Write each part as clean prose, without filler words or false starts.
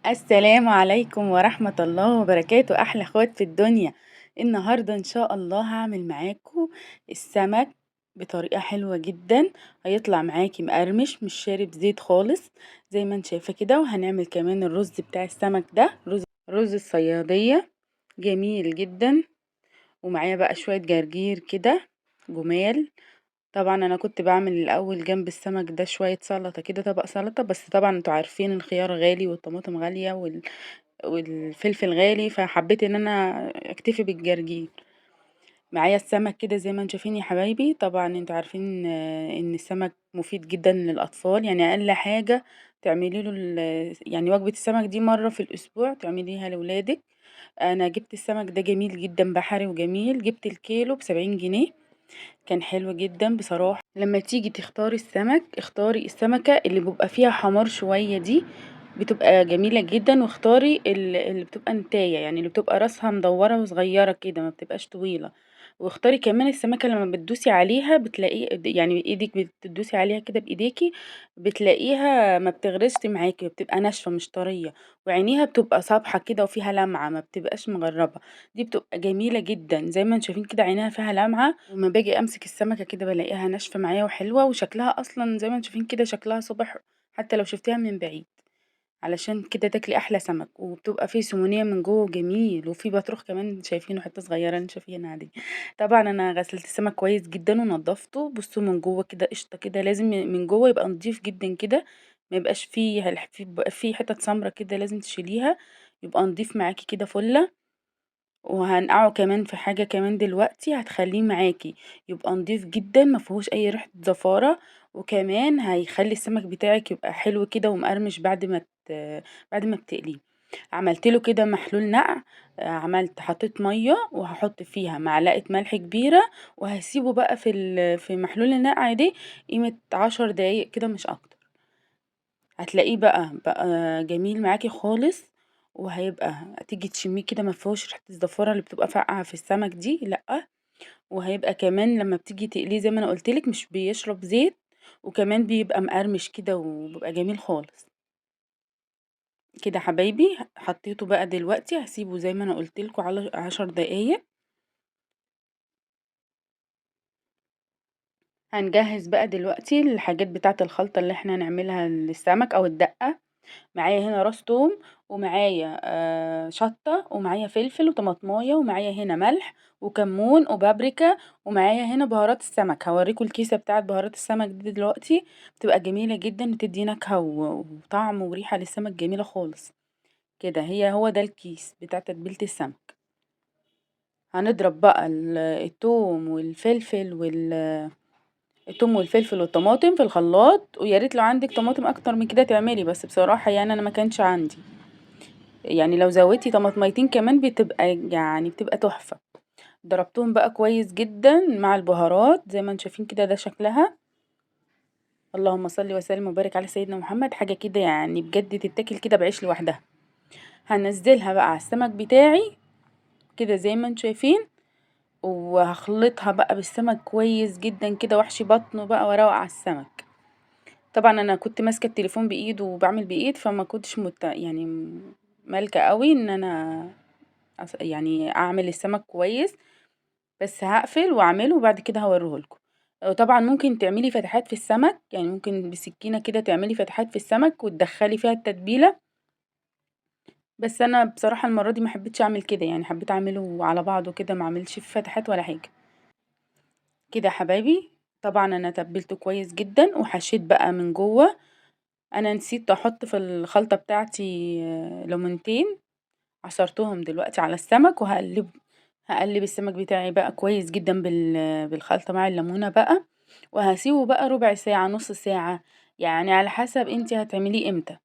السلام عليكم ورحمة الله وبركاته، أحلى اخوات في الدنيا. النهاردة إن شاء الله هعمل معاكم السمك بطريقة حلوة جدا. هيطلع معاكي مقرمش مش شارب زيت خالص زي ما انت شايفة كده. وهنعمل كمان الرز بتاع السمك ده، رز الصيادية، جميل جدا. ومعايا بقى شوية جرجير كده جمال. طبعا انا كنت بعمل الاول جنب السمك ده شوية سلطة كده، طبق سلطة، بس طبعا انتوا عارفين الخيار غالي والطماطم غالية والفلفل غالي، فحبيت ان انا اكتفي بالجرجير. معايا السمك كده زي ما انتم شايفين يا حبايبي. طبعا انتوا عارفين ان السمك مفيد جدا للاطفال، يعني اقل حاجة تعملي له يعني وجبة السمك دي مرة في الاسبوع تعمليها لولادك. انا جبت السمك ده جميل جدا، بحري وجميل، جبت الكيلو ب70 جنيه. كان حلو جدا بصراحة. لما تيجي تختاري السمك اختاري السمكة اللي بيبقى فيها حمار شوية دي، بتبقى جميلة جدا. واختاري اللي بتبقى نتاية، يعني اللي بتبقى راسها مدورة وصغيرة كده ما بتبقاش طويلة. واختاري كمان السمكة لما بتدوسي عليها بتلاقي يعني ايدك بتدوسي عليها كده بايديكي، بتلاقيها ما بتغرزش معاكي، بتبقى ناشفة مش طرية. وعينيها بتبقى صابحة كده وفيها لمعة، ما بتبقاش مغربة. دي بتبقى جميلة جدا زي ما انتم شايفين كده، عينيها فيها لمعة. وما باجي امسك السمكة كده بلاقيها ناشفة معايا وحلوة، وشكلها اصلا زي ما انتم شايفين كده شكلها صبح حتى لو شفتيها من بعيد. علشان كده تاكلي احلى سمك. وبتبقى فيه سمونية من جوه جميل، وفي بطروخ كمان شايفينه حتة صغيرة انت شايفينها دي. طبعا انا غسلت السمك كويس جدا ونضفته. بصوا من جوه كده قشطة كده، لازم من جوه يبقى نضيف جدا كده. ما يبقاش فيه حتت سمرة كده، لازم تشيليها. يبقى نضيف معاكي كده فلة. وهنقعه كمان في حاجة كمان دلوقتي هتخليه معاكي يبقى نضيف جدا، ما فيهوش اي ريحة زفارة. وكمان هيخلي السمك بتاعك يبقى حلو كده ومقرمش بعد ما بتقليه. عملت له كده محلول نقع. حطيت ميه وهحط فيها معلقه ملح كبيره. وهسيبه بقى في محلول النقع دي قيمه 10 دقايق كده مش اكتر. هتلاقيه بقى جميل معاكي خالص. وهيبقى تيجي تشميه كده ما فيهوش ريحه الزفاره اللي بتبقى فاقعه في السمك دي، لا. وهيبقى كمان لما بتيجي تقليه زي ما انا قلتلك مش بيشرب زيت. وكمان بيبقى مقرمش كده وبيبقى جميل خالص. كده حبايبي حطيته بقى دلوقتي هسيبه زي ما انا قلتلكوا على 10 دقايق. هنجهز بقى دلوقتي الحاجات بتاعة الخلطة اللي احنا هنعملها للسمك او الدقة. معايا هنا راس توم، ومعايا شطة، ومعايا فلفل وطماطمايه، ومعايا هنا ملح وكمون وبابريكا. ومعايا هنا بهارات السمك، هوريكم الكيسة بتاعة بهارات السمك دي دلوقتي. بتبقى جميلة جدا وتدي نكهة وطعم وريحة للسمك جميلة خالص. كده هو ده الكيس بتاع تتبيلة السمك. هنضرب بقى التوم والفلفل والطماطم في الخلاط. ويا ريت لو عندك طماطم اكتر من كده تعملي، بس بصراحة يعني انا ما كانش عندي. يعني لو زودتي طماطميتين كمان بتبقى تحفة. ضربتهم بقى كويس جدا مع البهارات زي ما انتم شايفين كده، ده شكلها. اللهم صل وسلم وبارك على سيدنا محمد. حاجة كده يعني بجد تتاكل كده بعيش لوحدها. هنزلها بقى على السمك بتاعي كده زي ما انتم شايفين. وهخلطها بقى بالسمك كويس جدا كده، واحشي بطنه بقى واروق على السمك. طبعا انا كنت ماسكه التليفون بايد وبعمل بايد، فما كنتش يعني مالكه قوي ان انا يعني اعمل السمك كويس. بس هقفل واعمله وبعد كده هوريهولكم. طبعا ممكن تعملي فتحات في السمك، يعني ممكن بسكينه كده تعملي فتحات في السمك وتدخلي فيها التتبيله. بس انا بصراحه المره دي ما حبيتش اعمل كده، يعني حبيت اعمله على بعضه كده، ما اعملش فيه فتحات ولا حاجه. كده يا حبايبي. طبعا انا تبلته كويس جدا وحشيت بقى من جوه. انا نسيت احط في الخلطة بتاعتي ليمونتين. عصرتهم دلوقتي على السمك هقلب السمك بتاعي بقى كويس جدا بالخلطة مع الليمونة بقى. وهسيبه بقى ربع ساعة نص ساعة، يعني على حسب انتي هتعمليه امتى.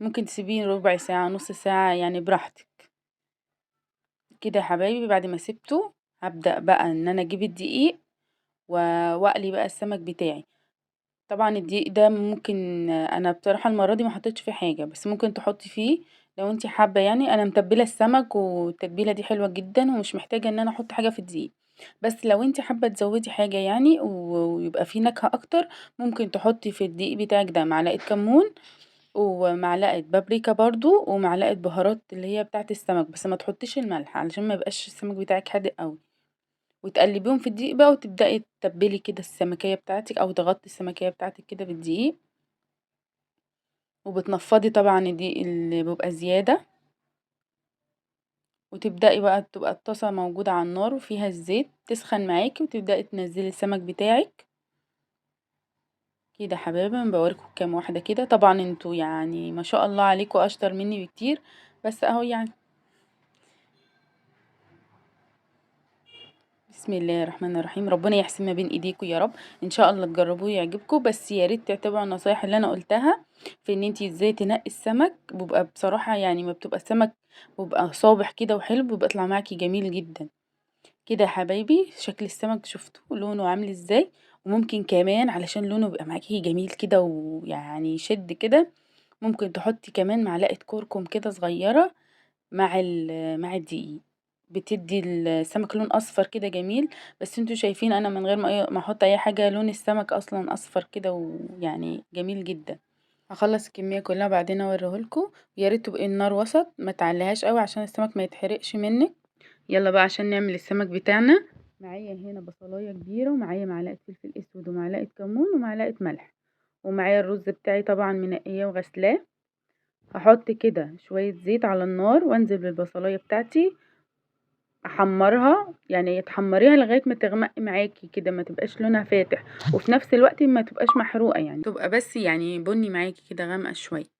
ممكن تسيبيه ربع ساعة نص ساعة يعني براحتك. كده يا حبايبي بعد ما سبته هبدأ بقى ان انا اجيب الدقيق واقلي بقى السمك بتاعي. طبعا الدقيق ده ممكن انا بصراحة المرة دي ما حطيتش فيه حاجة، بس ممكن تحطي فيه لو انتي حابة. يعني انا متبلة السمك والتتبيلة دي حلوة جدا ومش محتاجة ان انا احط حاجة في الدقيق. بس لو انتي حابة تزودي حاجة يعني ويبقى فيه نكهة اكتر، ممكن تحطي في الدقيق بتاعك ده معلقة كمون ومعلقة بابريكا برضو، ومعلقة بهارات اللي هي بتاعة السمك، بس ما تحطيش الملح علشان ما يبقاش السمك بتاعك حادق قوي. وتقلبيهم في الدقيق بقى، وتبدأي تتبلي كده السمكية بتاعتك او تغطي السمكية بتاعتك كده بالدقيق. وبتنفضي طبعا الدقيق اللي بيبقى زيادة، وتبدأي بقى تبقى الطاسة موجودة على النار وفيها الزيت تسخن معاكي، وتبدأي تنزلي السمك بتاعك كده. حبايبي انا بوريكم كام واحدة كده، طبعا انتوا يعني ما شاء الله عليكم اشطر مني بكتير، بس اهو يعني. بسم الله الرحمن الرحيم. ربنا يحسن ما بين ايديكم يا رب. ان شاء الله تجربوه يعجبكم، بس يا ريت تعتبروا النصايح اللي انا قلتها في ان انتي ازاي تنقي السمك. بيبقى بصراحة يعني ما بتبقى السمك بيبقى صابح كده وحلو، بيبقى يطلع معاكي جميل جدا كده. يا حبايبي شكل السمك شفتوا لونه عامل ازاي؟ وممكن كمان علشان لونه بيبقى معاكي جميل كده ويعني يشد كده، ممكن تحطي كمان معلقة كركم كده صغيرة مع الدقيق، بتدي السمك لون اصفر كده جميل. بس انتوا شايفين انا من غير ما احط اي حاجة، لون السمك اصلا اصفر كده ويعني جميل جدا. هخلص الكمية كلها بعدين اوريهولكوا. يا ريت تبقي النار وسط، ما تعليهاش قوي عشان السمك ما يتحرقش منك. يلا بقى عشان نعمل السمك بتاعنا. معايا هنا بصلايه كبيره، ومعايا معلقه فلفل اسود، ومعلقه كمون، ومعلقه ملح، ومعايا الرز بتاعي طبعا منقيه وغسلاه. هحط كده شويه زيت على النار، وانزل بالبصلايه بتاعتي احمرها، يعني تحمريها لغايه ما تغمق معاكي كده، ما تبقاش لونها فاتح، وفي نفس الوقت ما تبقاش محروقه، يعني تبقى بس يعني بني معاكي كده غامقه شويه.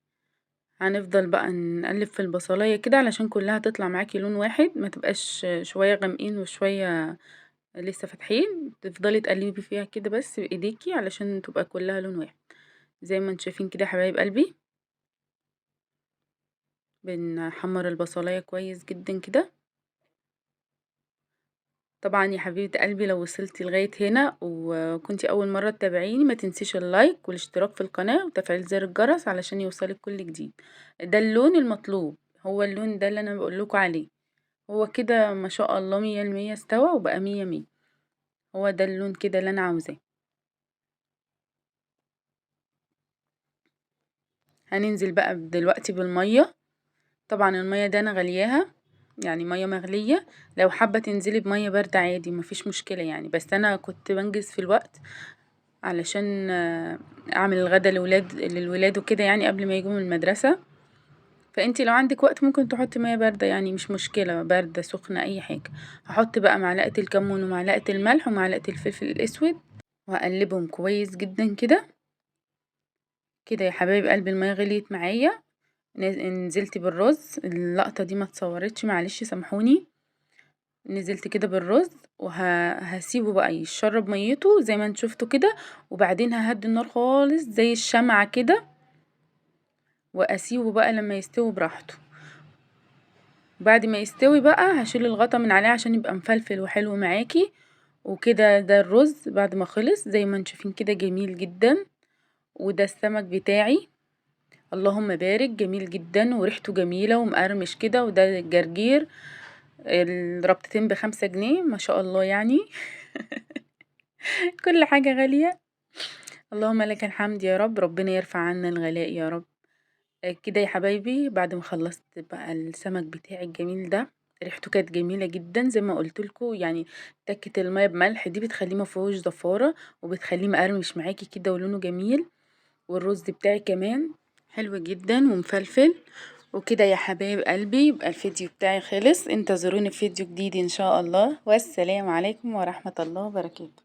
هنفضل بقى نقلب في البصلايه كده علشان كلها تطلع معاكي لون واحد، ما تبقاش شويه غامقين وشويه لسه فاتحين. تفضلي تقلبي فيها كده بس بايديكي علشان تبقى كلها لون واحد زي ما انتم شايفين كده يا حبايب قلبي. بنحمر البصلايه كويس جدا كده. طبعا يا حبيبه قلبي لو وصلتي لغايه هنا وكنتي اول مره تتابعيني، ما تنسيش اللايك والاشتراك في القناه وتفعيل زر الجرس علشان يوصلك كل جديد. ده اللون المطلوب، هو اللون ده اللي انا بقول لكم عليه. هو كده ما شاء الله 100% استوى وبقى 100 100. هو ده اللون كده اللي انا عاوزاه. هننزل بقى دلوقتي بالميه. طبعا المية دي انا غلياها، يعني مية مغلية. لو حابة تنزلي بمية باردة عادي مفيش مشكلة يعني، بس انا كنت بنجز في الوقت علشان اعمل الغدا للولاد وكده، يعني قبل ما يجوا من المدرسة. فانتي لو عندك وقت ممكن تحطي مية باردة، يعني مش مشكلة، باردة سخنة اي حاجة. هحط بقى معلقة الكمون ومعلقة الملح ومعلقة الفلفل الاسود، وهقلبهم كويس جدا كده. كده يا حبايب قلبي المية غليت معايا. نزلت بالرز. اللقطة دي ما اتصورتش، معلش سامحوني. نزلت كده بالرز وهسيبه بقى يشرب ميته زي ما انت شفتوا كده، وبعدين ههدي النار خالص زي الشمعة كده، واسيبه بقى لما يستوي براحته. بعد ما يستوي بقى هشيل الغطا من عليه عشان يبقى مفلفل وحلو معاكي. وكده ده الرز بعد ما خلص زي ما انتم شايفين كده جميل جدا. وده السمك بتاعي، اللهم بارك، جميل جدا وريحته جميلة ومقرمش كده. وده الجرجير، الربطتين ب5 جنيه ما شاء الله يعني. كل حاجة غالية. اللهم لك الحمد يا رب، ربنا يرفع عنا الغلاء يا رب. كده يا حبايبي بعد ما خلصت بقى السمك بتاعي الجميل ده، ريحته كانت جميلة جدا زي ما قلت لكم يعني. تكة المية بملح دي بتخليه مفيهوش زفارة، وبتخليه مقرمش معاكي كده ولونه جميل. والرز بتاعي كمان حلو جدا ومفلفل. وكده يا حبايب قلبي يبقى الفيديو بتاعي خلص. انتظروني في فيديو جديد ان شاء الله، والسلام عليكم ورحمة الله وبركاته.